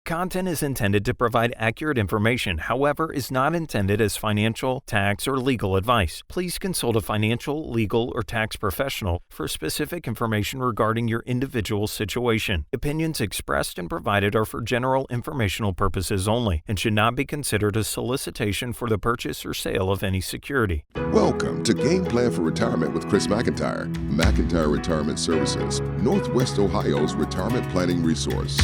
Content is intended to provide accurate information, however, is not intended as financial, tax, or legal advice. Please consult a financial, legal, or tax professional for specific information regarding your individual situation. Opinions expressed and provided are for general informational purposes only and should not be considered a solicitation for the purchase or sale of any security. Welcome to Game Plan for Retirement with Chris Mcintire. Mcintire Retirement Services, Northwest Ohio's retirement planning resource.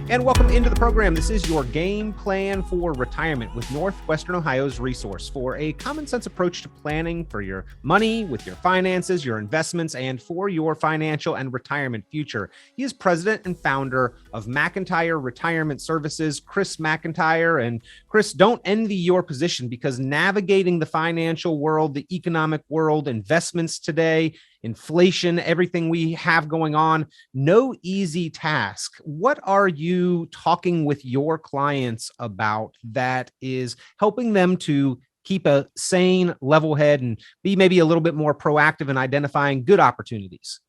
And welcome into the program. This is your Game Plan for Retirement with Northwestern Ohio's resource for a common sense approach to planning for your money, with your finances, your investments, and for your financial and retirement future. He is president and founder of Mcintire Retirement Services, Chris Mcintire. And Chris, don't envy your position, because navigating the financial world, the economic world, investments today, inflation, everything we have going on, no easy task. What are you talking with your clients about that is helping them to keep a sane, level head and be maybe a little bit more proactive in identifying good opportunities?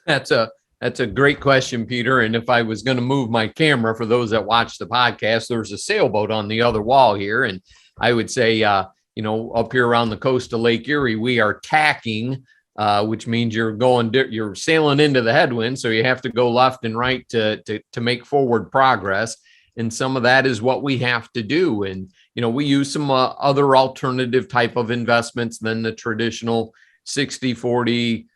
That's a great question, Peter. And if I was going to move my camera for those that watch the podcast, there's a sailboat on the other wall here. And I would say, up here around the coast of Lake Erie, we are tacking, which means you're sailing into the headwind. So you have to go left and right to make forward progress. And some of that is what we have to do. And, we use some other alternative type of investments than the traditional 60-40,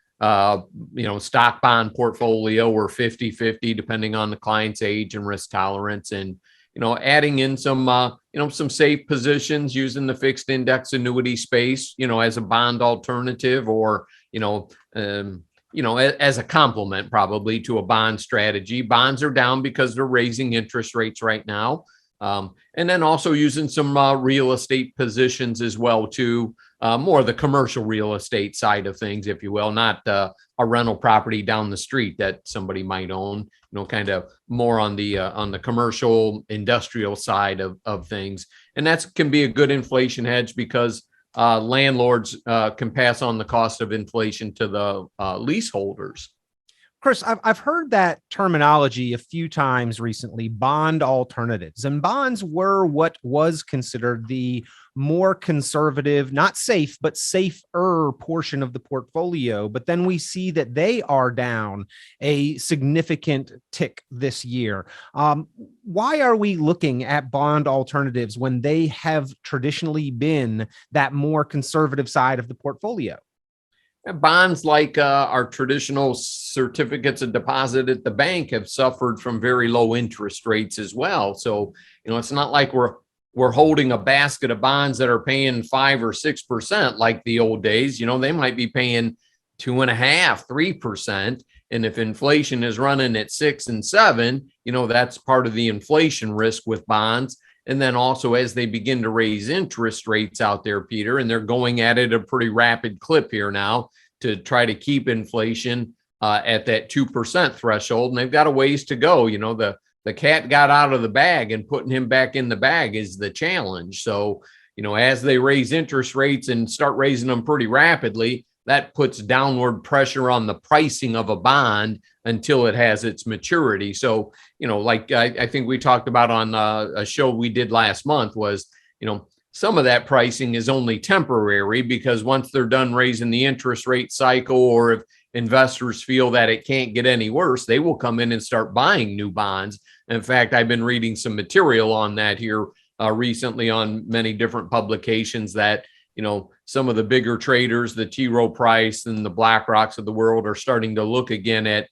stock bond portfolio, or 50-50, depending on the client's age and risk tolerance. And, adding in some safe positions using the fixed index annuity space, as a bond alternative, or, as a complement probably to a bond strategy. Bonds are down because they're raising interest rates right now. And then also using some real estate positions as well, too, more the commercial real estate side of things, if you will, not a rental property down the street that somebody might own, kind of more on the commercial industrial side of things. And that can be a good inflation hedge, because landlords can pass on the cost of inflation to the leaseholders. Chris, I've heard that terminology a few times recently, bond alternatives. And bonds were what was considered the more conservative, not safe, but safer portion of the portfolio. But then we see that they are down a significant tick this year. Why are we looking at bond alternatives when they have traditionally been that more conservative side of the portfolio? Bonds, like our traditional certificates of deposit at the bank, have suffered from very low interest rates as well. So, it's not like we're holding a basket of bonds that are paying 5 or 6% like the old days. They might be paying 2.5%, 3%. And if inflation is running at 6 and 7, that's part of the inflation risk with bonds. And then also, as they begin to raise interest rates out there, Peter, and they're going at it a pretty rapid clip here now to try to keep inflation at that 2% threshold. And they've got a ways to go. The cat got out of the bag, and putting him back in the bag is the challenge. So, as they raise interest rates and start raising them pretty rapidly, that puts downward pressure on the pricing of a bond until it has its maturity. So, like I think we talked about on a show we did last month was, some of that pricing is only temporary, because once they're done raising the interest rate cycle, or if investors feel that it can't get any worse, they will come in and start buying new bonds. In fact, I've been reading some material on that here recently on many different publications that, some of the bigger traders, the T. Rowe Price and the BlackRocks of the world, are starting to look again at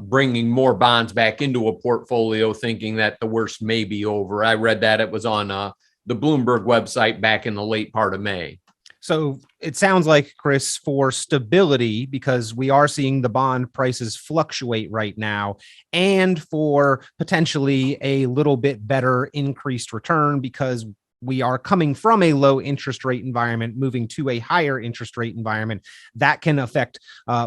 bringing more bonds back into a portfolio, thinking that the worst may be over. I read that it was on the Bloomberg website back in the late part of May. So it sounds like, Chris, for stability, because we are seeing the bond prices fluctuate right now, and for potentially a little bit better increased return, because we are coming from a low interest rate environment, moving to a higher interest rate environment, that can affect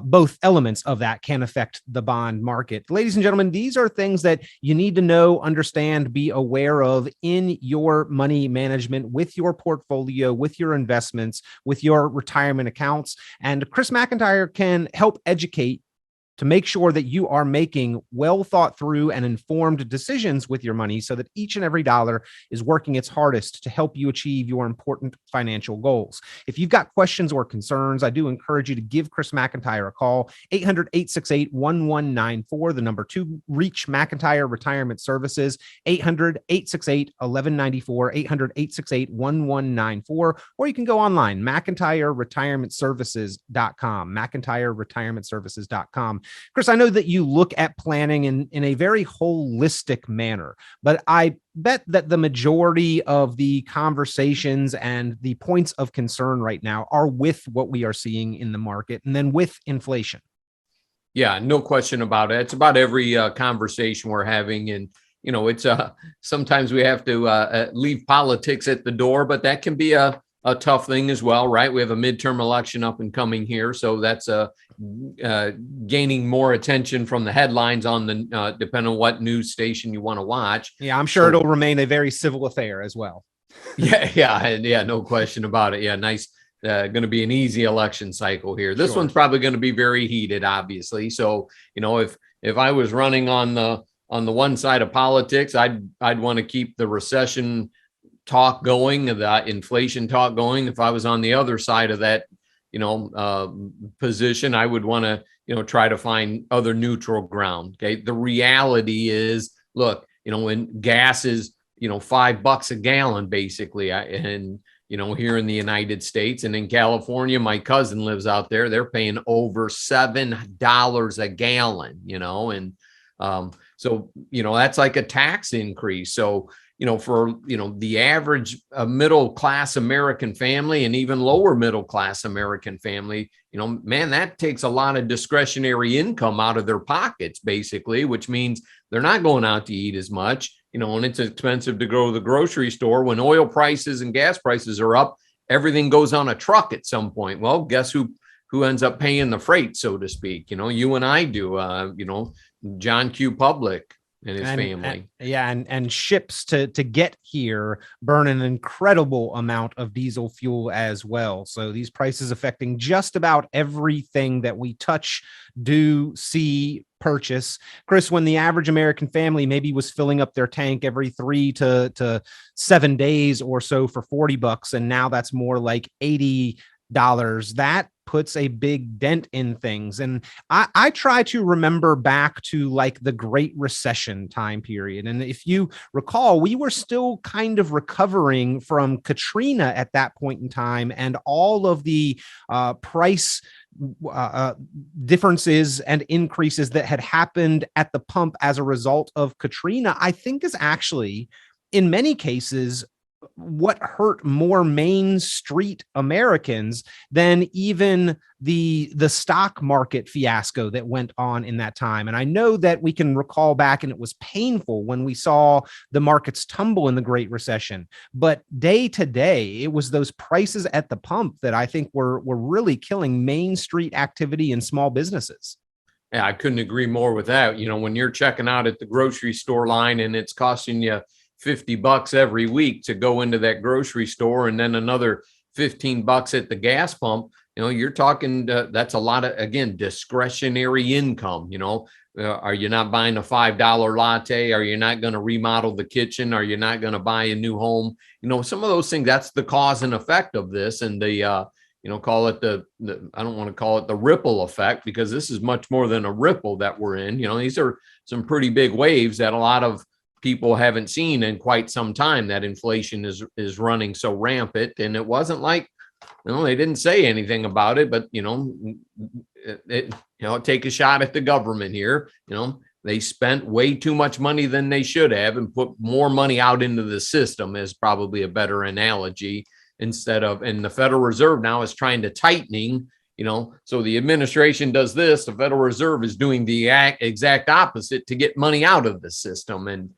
both elements of that can affect the bond market. Ladies and gentlemen, these are things that you need to know, understand, be aware of in your money management, with your portfolio, with your investments, with your retirement accounts. And Chris Mcintire can help educate to make sure that you are making well thought through and informed decisions with your money so that each and every dollar is working its hardest to help you achieve your important financial goals. If you've got questions or concerns, I do encourage you to give Chris Mcintire a call, 800-868-1194, the number 2, reach Mcintire Retirement Services, 800-868-1194, 800-868-1194, or you can go online, McIntireRetirementServices.com, McIntireRetirementServices.com. Chris, I know that you look at planning in a very holistic manner, but I bet that the majority of the conversations and the points of concern right now are with what we are seeing in the market and then with inflation. Yeah, no question about it. It's about every conversation we're having. And, it's sometimes we have to leave politics at the door, but that can be a tough thing as well, right? We have a midterm election up and coming here. So that's gaining more attention from the headlines on the, depending on what news station you want to watch. Yeah, I'm sure it'll remain a very civil affair as well. Yeah, no question about it. Yeah, nice. Going to be an easy election cycle here. This one's probably going to be very heated, obviously. So, if I was running on the one side of politics, I'd want to keep the recession talk going, the inflation talk going. If I was on the other side of that, position, I would want to, try to find other neutral ground. Okay. The reality is, look, when gas is, $5 a gallon, basically, and here in the United States and in California, my cousin lives out there. They're paying over $7 a gallon, and so, that's like a tax increase. So, for, the average middle class American family and even lower middle class American family, man, that takes a lot of discretionary income out of their pockets, basically, which means they're not going out to eat as much, and it's expensive to go to the grocery store. When oil prices and gas prices are up, everything goes on a truck at some point. Well, guess who ends up paying the freight, so to speak? You and I do, John Q. Public and his family. And ships to get here burn an incredible amount of diesel fuel as well. So these prices affecting just about everything that we touch, do, see, purchase. Chris, when the average American family maybe was filling up their tank every 3 to 7 days or so for $40, and now that's more like $80, that puts a big dent in things. And I try to remember back to like the Great Recession time period. And if you recall, we were still kind of recovering from Katrina at that point in time, and all of the price differences and increases that had happened at the pump as a result of Katrina, I think is actually, in many cases, what hurt more Main Street Americans than even the stock market fiasco that went on in that time. And I know that we can recall back, and it was painful when we saw the markets tumble in the Great Recession. But day to day, it was those prices at the pump that I think were really killing Main Street activity in small businesses. Yeah, I couldn't agree more with that. When you're checking out at the grocery store line and it's costing you $50 every week to go into that grocery store, and then another $15 at the gas pump, you're talking, that's a lot of, again, discretionary income. Are you not buying a $5 latte? Are you not going to remodel the kitchen? Are you not going to buy a new home? Some of those things, that's the cause and effect of this. And the, call it the I don't want to call it the ripple effect, because this is much more than a ripple that we're in. These are some pretty big waves that a lot of people haven't seen in quite some time, that inflation is running so rampant. And it wasn't like, they didn't say anything about it, but take a shot at the government here. They spent way too much money than they should have, and put more money out into the system is probably a better analogy, and the Federal Reserve now is trying to tightening. So the administration does this, the Federal Reserve is doing the exact opposite to get money out of the system. And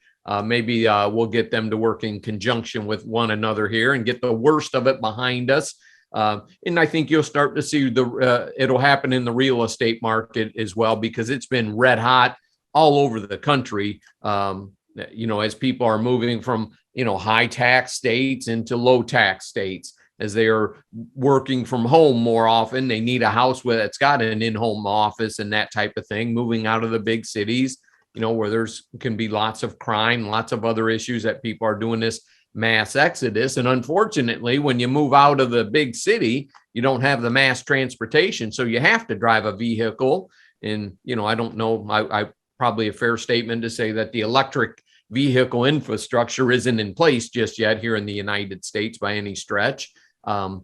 maybe we'll get them to work in conjunction with one another here and get the worst of it behind us. And I think you'll start to see it'll happen in the real estate market as well, because it's been red hot all over the country. As people are moving from, high tax states into low tax states. as they are working from home more often. They need a house that's got an in-home office and that type of thing, moving out of the big cities, where there's can be lots of crime, lots of other issues that people are doing this mass exodus. And unfortunately, when you move out of the big city, you don't have the mass transportation. So you have to drive a vehicle. And, I don't know, I probably a fair statement to say that the electric vehicle infrastructure isn't in place just yet here in the United States by any stretch. And,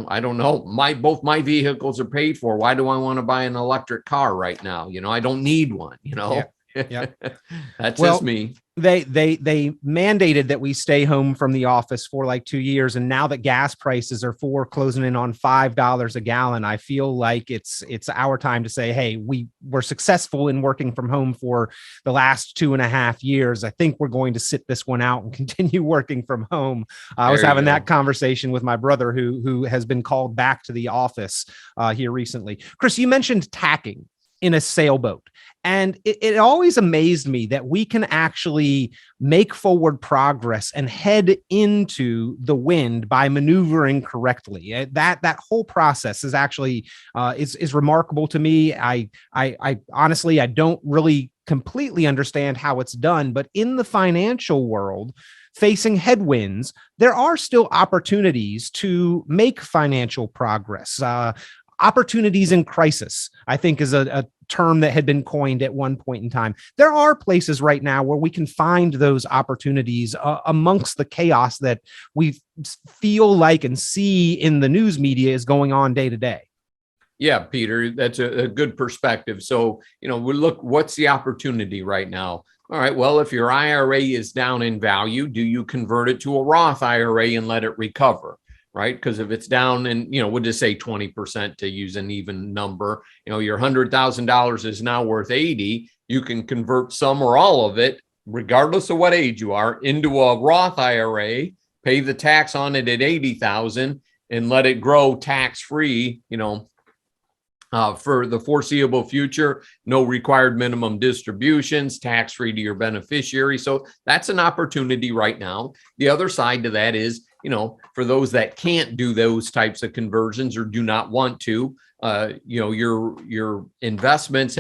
I don't know, both my vehicles are paid for. Why do I want to buy an electric car right now? I don't need one, Yeah. That's Well, just me. They mandated that we stay home from the office for like 2 years. And now that gas prices are closing in on $5 a gallon, I feel like it's our time to say, hey, we were successful in working from home for the last 2.5 years. I think we're going to sit this one out and continue working from home. I was having that conversation with my brother who has been called back to the office here recently. Chris, you mentioned tacking in a sailboat. And it always amazed me that we can actually make forward progress and head into the wind by maneuvering correctly. That whole process is actually is remarkable to me. I honestly, I don't really completely understand how it's done, but in the financial world, facing headwinds, there are still opportunities to make financial progress. Opportunities in crisis, I think, is a term that had been coined at one point in time. There are places right now where we can find those opportunities amongst the chaos that we feel like and see in the news media is going on day to day. Yeah, Peter, that's a good perspective. So, we look, what's the opportunity right now? All right, well, if your IRA is down in value, do you convert it to a Roth IRA and let it recover? Right? Because if it's down and, we'll just say 20% to use an even number, your $100,000 is now worth 80, you can convert some or all of it, regardless of what age you are, into a Roth IRA, pay the tax on it at 80,000 and let it grow tax-free, for the foreseeable future, no required minimum distributions, tax-free to your beneficiary. So that's an opportunity right now. The other side to that is, for those that can't do those types of conversions or do not want to, your investments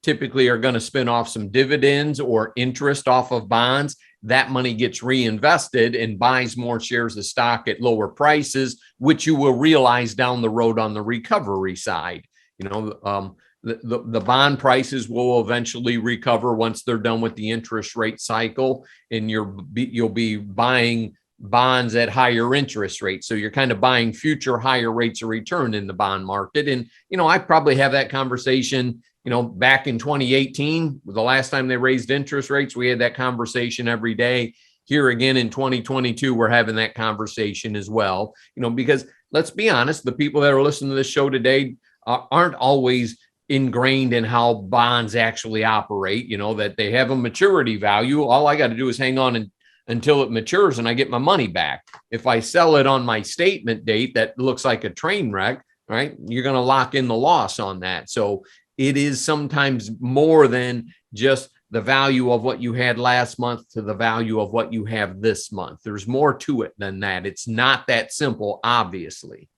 typically are going to spin off some dividends or interest off of bonds. That money gets reinvested and buys more shares of stock at lower prices, which you will realize down the road on the recovery side. The bond prices will eventually recover once they're done with the interest rate cycle, and you'll be buying bonds at higher interest rates. So you're kind of buying future higher rates of return in the bond market. And, I probably have that conversation, back in 2018, the last time they raised interest rates, we had that conversation every day. Here again in 2022, we're having that conversation as well, because let's be honest, the people that are listening to this show today aren't always ingrained in how bonds actually operate, that they have a maturity value. All I got to do is hang on until it matures and I get my money back. If I sell it on my statement date that looks like a train wreck, right, you're going to lock in the loss on that. So it is sometimes more than just the value of what you had last month to the value of what you have this month. There's more to it than that. It's not that simple, obviously.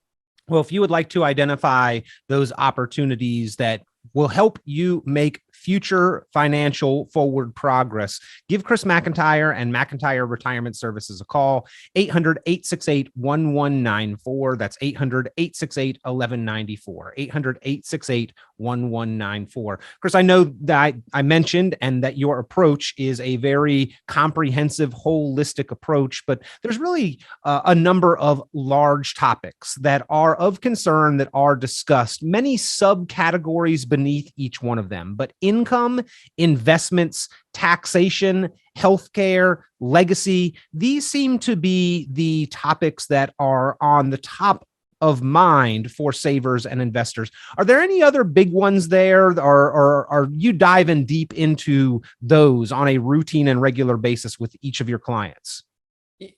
Well, if you would like to identify those opportunities that will help you make future financial forward progress, give Chris Mcintire and Mcintire Retirement Services a call, 800-868-1194. That's 800-868-1194, 800-868-1194. Chris, I know that I mentioned and that your approach is a very comprehensive, holistic approach, but there's really a number of large topics that are of concern that are discussed, many subcategories beneath each one of them, but income, investments, taxation, healthcare, legacy, these seem to be the topics that are on the top of mind for savers and investors. Are there any other big ones there, or are you diving deep into those on a routine and regular basis with each of your clients?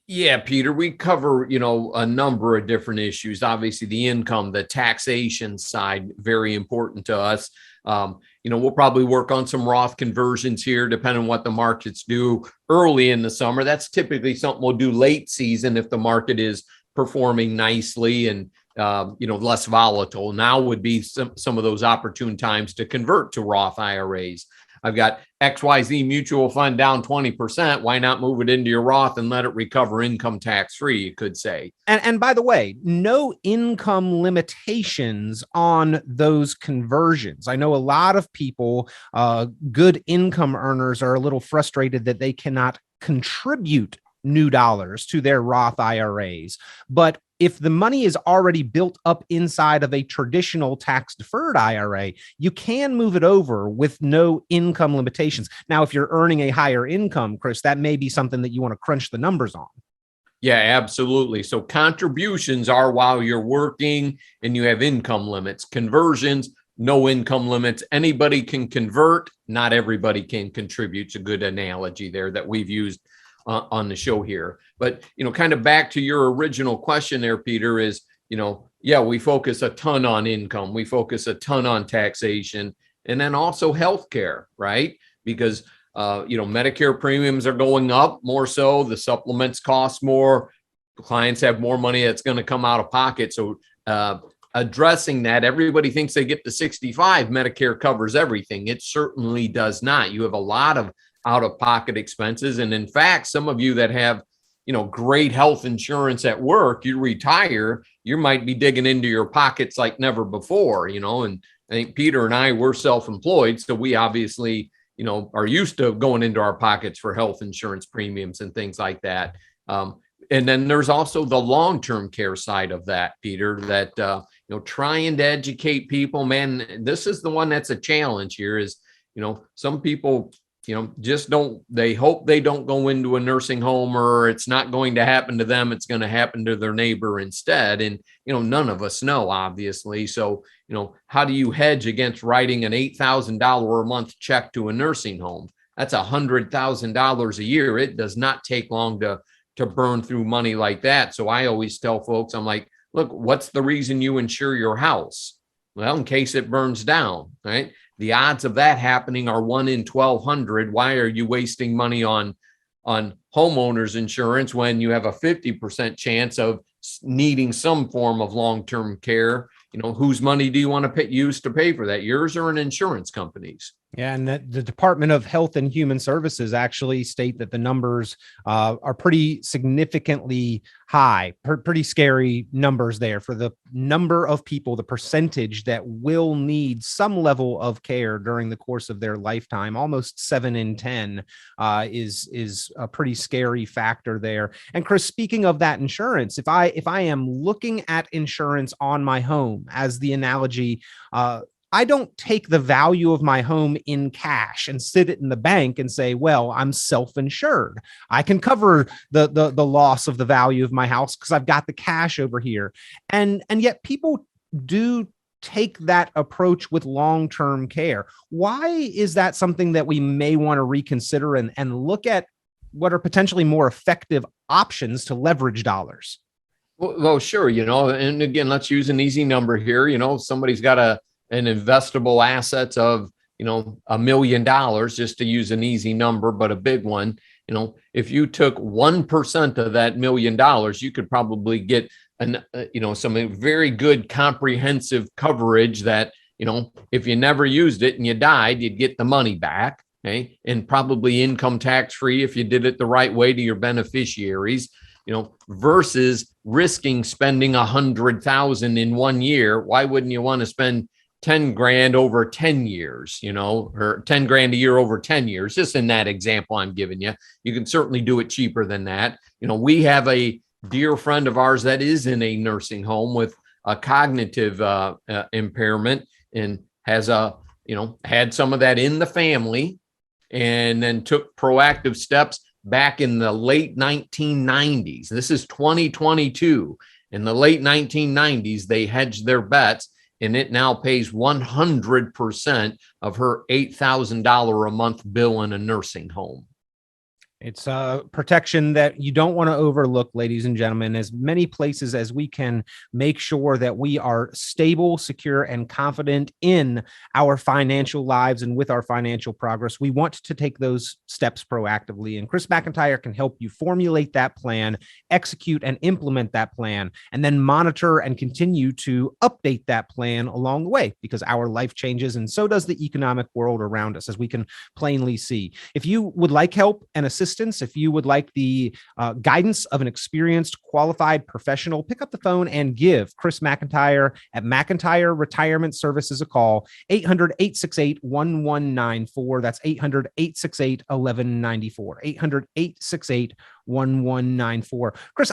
Yeah, Peter, we cover, a number of different issues. Obviously, the income, the taxation side, very important to us. We'll probably work on some Roth conversions here, depending on what the markets do early in the summer. That's typically something we'll do late season if the market is performing nicely and, less volatile. Now would be some of those opportune times to convert to Roth IRAs. I've got XYZ mutual fund down 20%. Why not move it into your Roth and let it recover income tax free, you could say. And by the way, no income limitations on those conversions. I know a lot of people, good income earners, are a little frustrated that they cannot contribute new dollars to their Roth IRAs. But if the money is already built up inside of a traditional tax deferred IRA, you can move it over with no income limitations. Now, if you're earning a higher income, Chris, that may be something that you want to crunch the numbers on. Yeah, absolutely. So contributions are while you're working and you have income limits. Conversions, no income limits. Anybody can convert. Not everybody can contribute. It's a good analogy there that we've used on the show here. But, kind of back to your original question there, Peter, is, we focus a ton on income. We focus a ton on taxation and then also healthcare, right? Because, Medicare premiums are going up more so. The supplements cost more. Clients have more money that's going to come out of pocket. So addressing that, everybody thinks they get to 65, Medicare covers everything. It certainly does not. You have a lot of out-of-pocket expenses. And in fact, some of you that have, great health insurance at work, you retire, you might be digging into your pockets like never before, and I think Peter and I were self-employed. So we obviously, are used to going into our pockets for health insurance premiums and things like that. And then there's also the long-term care side of that, Peter, that, trying to educate people, man, this is the one that's a challenge here is, some people, they hope they don't go into a nursing home or it's not going to happen to them. It's going to happen to their neighbor instead. And, none of us know, obviously. So, how do you hedge against writing an $8,000 a month check to a nursing home? That's $100,000 a year. It does not take long to burn through money like that. So I always tell folks, I'm like, look, what's the reason you insure your house? Well, in case it burns down, right? The odds of that happening are 1 in 1,200. Why are you wasting money on homeowners insurance when you have a 50% chance of needing some form of long-term care? Whose money do you want to use to pay for that? Yours or an insurance company's? Yeah, and the Department of Health and Human Services actually state that the numbers are pretty significantly high, pretty scary numbers there for the number of people, the percentage that will need some level of care during the course of their lifetime. Almost 7 in 10 is a pretty scary factor there. And Chris, speaking of that insurance, if I am looking at insurance on my home as the analogy, I don't take the value of my home in cash and sit it in the bank and say, well, I'm self-insured. I can cover the loss of the value of my house because I've got the cash over here. And yet people do take that approach with long-term care. Why is that something that we may want to reconsider and look at what are potentially more effective options to leverage dollars? Well, sure. And again, let's use an easy number here. Somebody's got an investable assets of, $1 million, just to use an easy number, but a big one. If you took 1% of that $1 million, you could probably get some very good comprehensive coverage that, if you never used it and you died, you'd get the money back. Okay. And probably income tax free if you did it the right way to your beneficiaries, versus risking spending $100,000 in 1 year. Why wouldn't you want to spend 10 grand over 10 years, or 10 grand a year over 10 years, just in that example I'm giving you. You can certainly do it cheaper than that. We have a dear friend of ours that is in a nursing home with a cognitive impairment and has had some of that in the family and then took proactive steps back in the late 1990s. This is 2022. In the late 1990s, they hedged their bets, and it now pays 100% of her $8,000 a month bill in a nursing home. It's a protection that you don't want to overlook, ladies and gentlemen. As many places as we can make sure that we are stable, secure, and confident in our financial lives and with our financial progress, we want to take those steps proactively. And Chris McIntire can help you formulate that plan, execute and implement that plan, and then monitor and continue to update that plan along the way, because our life changes and so does the economic world around us, as we can plainly see. If you would like help and assistance, if you would like the guidance of an experienced, qualified professional, pick up the phone and give Chris McIntire at Mcintire Retirement Services a call, 800-868-1194. That's 800-868-1194, 800-868-1194. Chris,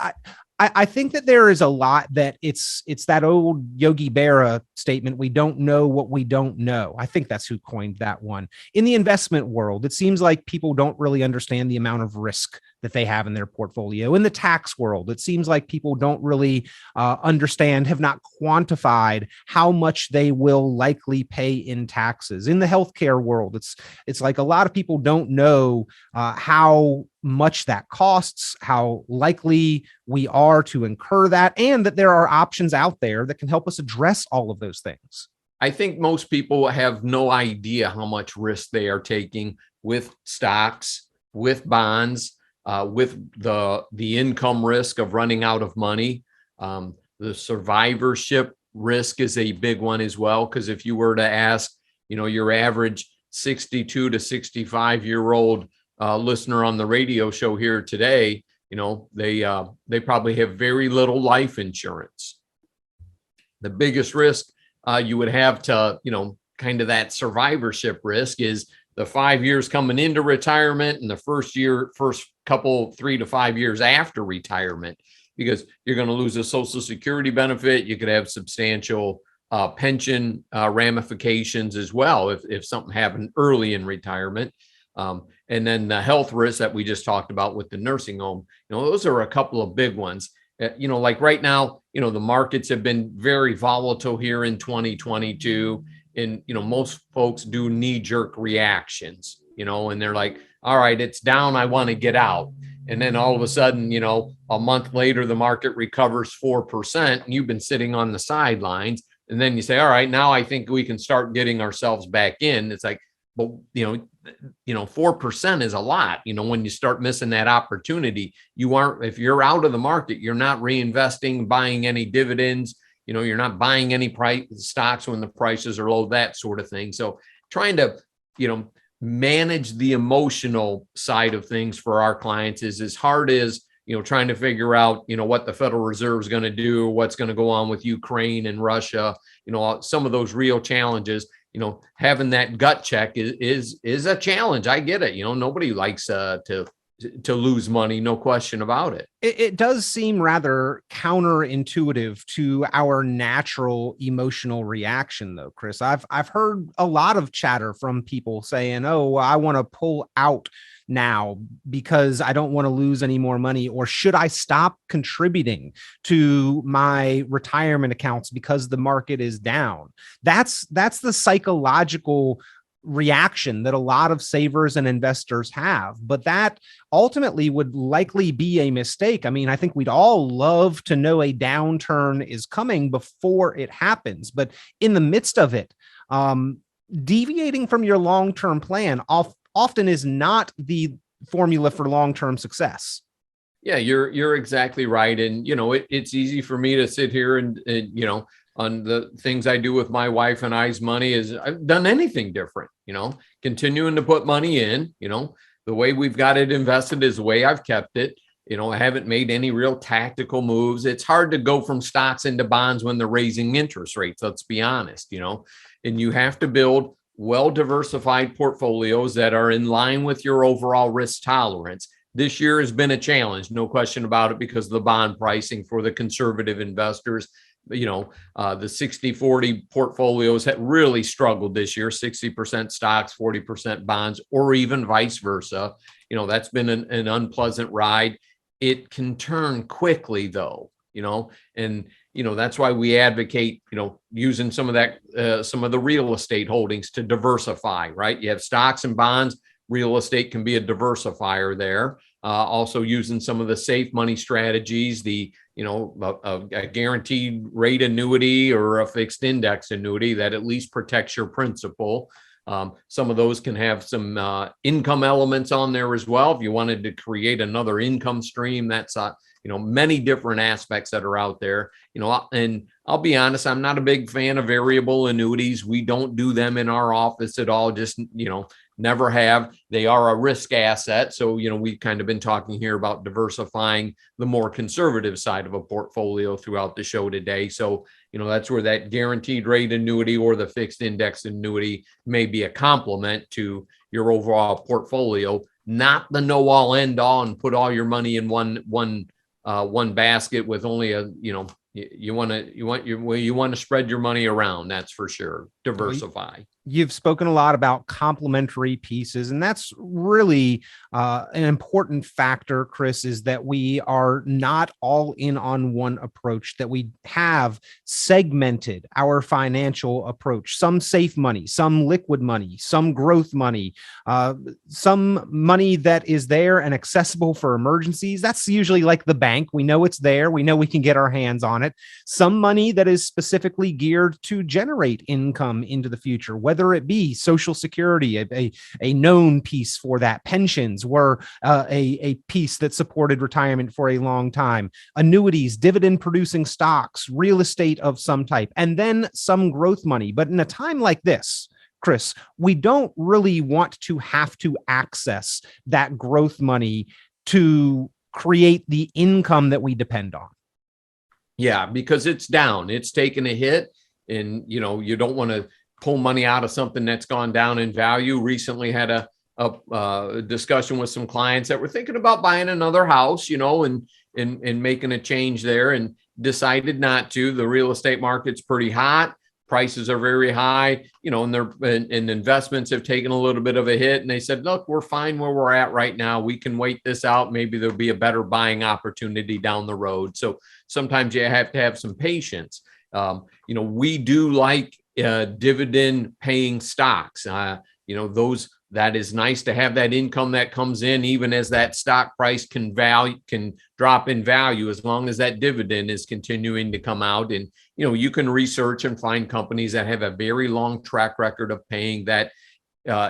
I think that there is a lot that it's that old Yogi Berra statement, we don't know what we don't know. I think that's who coined that one. In the investment world, it seems like people don't really understand the amount of risk that they have in their portfolio. In the tax world, it seems like people don't really understand, have not quantified how much they will likely pay in taxes. In the healthcare world, it's like a lot of people don't know how much that costs, how likely we are to incur that, and that there are options out there that can help us address all of those things. I think most people have no idea how much risk they are taking with stocks, with bonds, with the income risk of running out of money. The survivorship risk is a big one as well, because if you were to ask, your average 62 to 65-year-old listener on the radio show here today, they probably have very little life insurance. The biggest risk you would have to, kind of that survivorship risk is the 5 years coming into retirement and the first couple 3 to 5 years after retirement, because you're going to lose a Social Security benefit. You could have substantial pension ramifications as well if something happened early in retirement. And then the health risks that we just talked about with the nursing home, those are a couple of big ones. Like right now, the markets have been very volatile here in 2022. And, most folks do knee-jerk reactions, and they're like, all right, it's down, I want to get out. And then all of a sudden, a month later, the market recovers 4% and you've been sitting on the sidelines. And then you say, all right, now I think we can start getting ourselves back in. It's like, but 4% is a lot. When you start missing that opportunity, if you're out of the market, you're not reinvesting, buying any dividends, you're not buying any stocks when the prices are low, that sort of thing. So trying to, manage the emotional side of things for our clients is as hard as, trying to figure out, what the Federal Reserve is going to do, what's going to go on with Ukraine and Russia, some of those real challenges. Having that gut check is a challenge. I get it. Nobody likes to lose money, no question about it. It does seem rather counterintuitive to our natural emotional reaction, though, Chris. I've heard a lot of chatter from people saying, "Oh, I want to pull out now because I don't want to lose any more money," or should I stop contributing to my retirement accounts because the market is down? That's the psychological reaction that a lot of savers and investors have, but that ultimately would likely be a mistake. I mean, I think we'd all love to know a downturn is coming before it happens, but in the midst of it, deviating from your long-term plan often is not the formula for long-term success. Yeah, you're exactly right. And, it's easy for me to sit here and on the things I do with my wife and I's money is I've done anything different, continuing to put money in, the way we've got it invested is the way I've kept it. I haven't made any real tactical moves. It's hard to go from stocks into bonds when they're raising interest rates. Let's be honest, and you have to build well-diversified portfolios that are in line with your overall risk tolerance. This year has been a challenge, no question about it, because of the bond pricing for the conservative investors. The 60-40 portfolios have really struggled this year, 60% stocks, 40% bonds, or even vice versa. That's been an unpleasant ride. It can turn quickly though, and that's why we advocate, using some of the real estate holdings to diversify, right? You have stocks and bonds, real estate can be a diversifier there. Also using some of the safe money strategies, a guaranteed rate annuity or a fixed index annuity that at least protects your principal. Some of those can have some income elements on there as well. If you wanted to create another income stream, that's many different aspects that are out there. And I'll be honest, I'm not a big fan of variable annuities. We don't do them in our office at all. Just never have. They are a risk asset. So we've kind of been talking here about diversifying the more conservative side of a portfolio throughout the show today. So that's where that guaranteed rate annuity or the fixed index annuity may be a complement to your overall portfolio, not the know all end all and put all your money in one basket with only you want to spread your money around. That's for sure. Diversify. You've spoken a lot about complementary pieces, and that's really an important factor, Chris, is that we are not all in on one approach, that we have segmented our financial approach, some safe money, some liquid money, some growth money, some money that is there and accessible for emergencies. That's usually like the bank. We know it's there. We know we can get our hands on it. Some money that is specifically geared to generate income into the future, whether it be Social Security, a known piece for that. Pensions were a piece that supported retirement for a long time. Annuities, dividend producing stocks, real estate of some type, and then some growth money. But in a time like this, Chris, we don't really want to have to access that growth money to create the income that we depend on. Yeah, because it's down, it's taken a hit, and you don't want to pull money out of something that's gone down in value. Recently had a discussion with some clients that were thinking about buying another house, and making a change there, and decided not to. The real estate market's pretty hot. Prices are very high, and investments have taken a little bit of a hit. And they said, look, we're fine where we're at right now. We can wait this out. Maybe there'll be a better buying opportunity down the road. So sometimes you have to have some patience. We do like dividend paying stocks. Those, that is nice to have that income that comes in, even as that stock price can drop in value, as long as that dividend is continuing to come out. And you can research and find companies that have a very long track record of paying that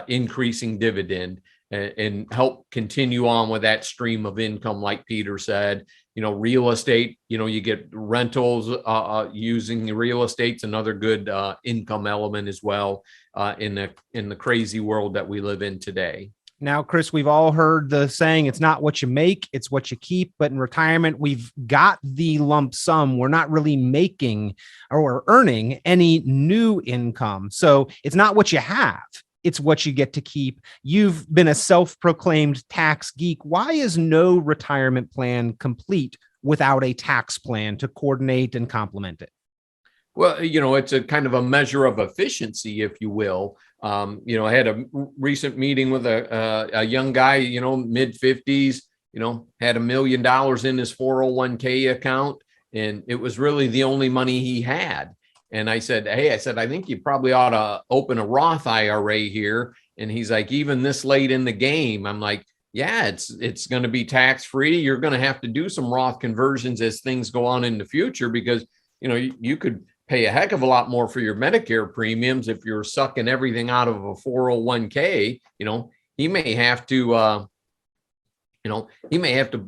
increasing dividend and help continue on with that stream of income. Like Peter said, real estate, you get rentals using real estate's another good income element as well in the crazy world that we live in today. Now, Chris, we've all heard the saying, it's not what you make, it's what you keep. But in retirement, we've got the lump sum. We're not really making or earning any new income. So it's not what you have, it's what you get to keep. You've been a self-proclaimed tax geek. Why is no retirement plan complete without a tax plan to coordinate and complement it? Well, it's a kind of a measure of efficiency, if you will. I had a recent meeting with a young guy, mid 50s, had $1 million in his 401k account, and it was really the only money he had. And I said, I think you probably ought to open a Roth IRA here. And he's like, even this late in the game? I'm like, yeah, it's going to be tax free. You're going to have to do some Roth conversions as things go on in the future, because you could pay a heck of a lot more for your Medicare premiums if you're sucking everything out of a 401k. He may have to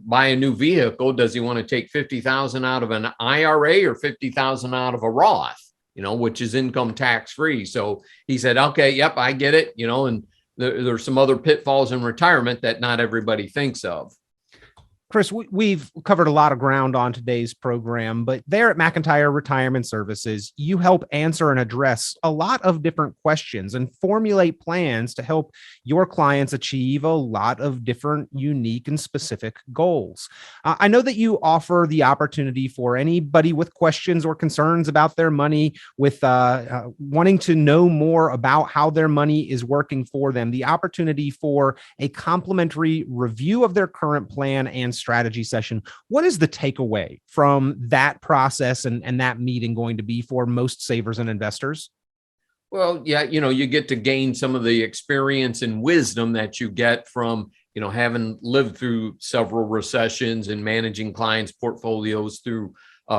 buy a new vehicle. Does he want to take 50,000 out of an IRA or 50,000 out of a Roth, which is income tax free? So he said, okay, yep, I get it. And there's some other pitfalls in retirement that not everybody thinks of. Chris, we've covered a lot of ground on today's program, but there at Mcintire Retirement Services, you help answer and address a lot of different questions and formulate plans to help your clients achieve a lot of different, unique, and specific goals. I know that you offer the opportunity for anybody with questions or concerns about their money, with wanting to know more about how their money is working for them, the opportunity for a complimentary review of their current plan and strategy session. What is the takeaway from that process and that meeting going to be for most savers and investors? Well, yeah, you get to gain some of the experience and wisdom that you get from, having lived through several recessions and managing clients' portfolios through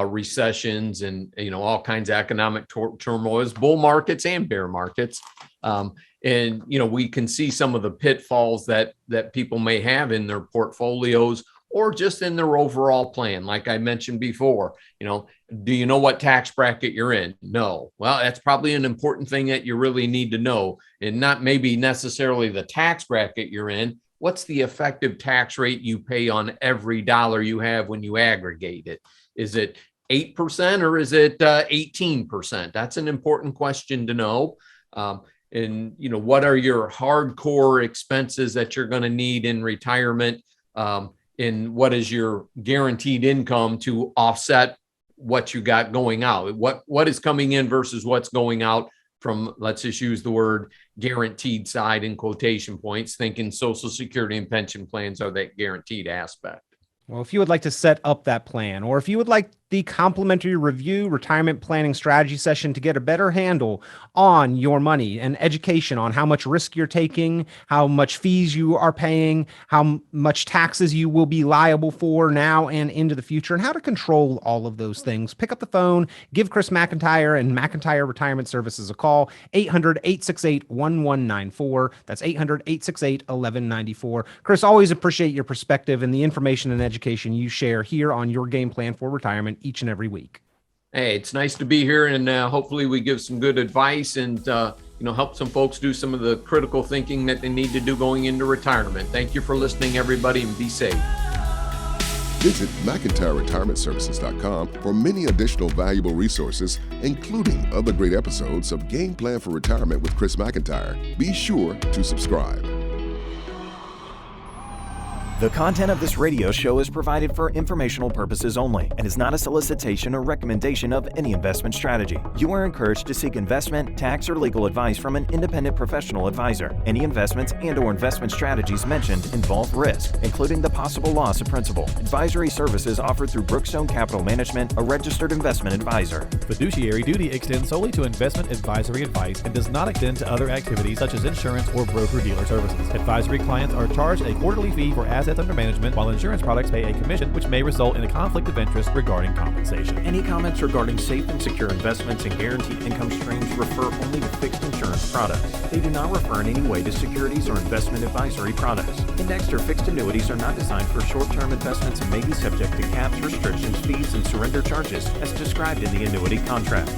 recessions and, all kinds of economic turmoils, bull markets and bear markets. And, we can see some of the pitfalls that people may have in their portfolios or just in their overall plan. Like I mentioned before, do you know what tax bracket you're in? No. Well, that's probably an important thing that you really need to know, and not maybe necessarily the tax bracket you're in. What's the effective tax rate you pay on every dollar you have when you aggregate it? Is it 8% or is it 18%? That's an important question to know. And, what are your hardcore expenses that you're going to need in retirement? And what is your guaranteed income to offset what you got going out? What is coming in versus what's going out from, let's just use the word guaranteed side in quotation points, thinking Social Security and pension plans are that guaranteed aspect. Well, if you would like to set up that plan, or if you would like the complimentary review retirement planning strategy session to get a better handle on your money and education on how much risk you're taking, how much fees you are paying, how much taxes you will be liable for now and into the future, and how to control all of those things, pick up the phone, give Chris Mcintire and Mcintire Retirement Services a call, 800-868-1194. That's 800-868-1194. Chris, always appreciate your perspective and the information and education you share here on Your Game Plan for Retirement each and every week. Hey, it's nice to be here, and hopefully we give some good advice and help some folks do some of the critical thinking that they need to do going into retirement. Thank you for listening, everybody, and be safe. Visit McIntireRetirementServices.com for many additional valuable resources, including other great episodes of Game Plan for Retirement with Chris Mcintire. Be sure to subscribe. The content of this radio show is provided for informational purposes only and is not a solicitation or recommendation of any investment strategy. You are encouraged to seek investment, tax, or legal advice from an independent professional advisor. Any investments and/or investment strategies mentioned involve risk, including the possible loss of principal. Advisory services offered through Brookstone Capital Management, a registered investment advisor. Fiduciary duty extends solely to investment advisory advice and does not extend to other activities such as insurance or broker-dealer services. Advisory clients are charged a quarterly fee for assets under management, while insurance products pay a commission, which may result in a conflict of interest regarding compensation. Any comments regarding safe and secure investments and guaranteed income streams refer only to fixed insurance products. They do not refer in any way to securities or investment advisory products. Indexed or fixed annuities are not designed for short-term investments and may be subject to caps, restrictions, fees, and surrender charges as described in the annuity contract.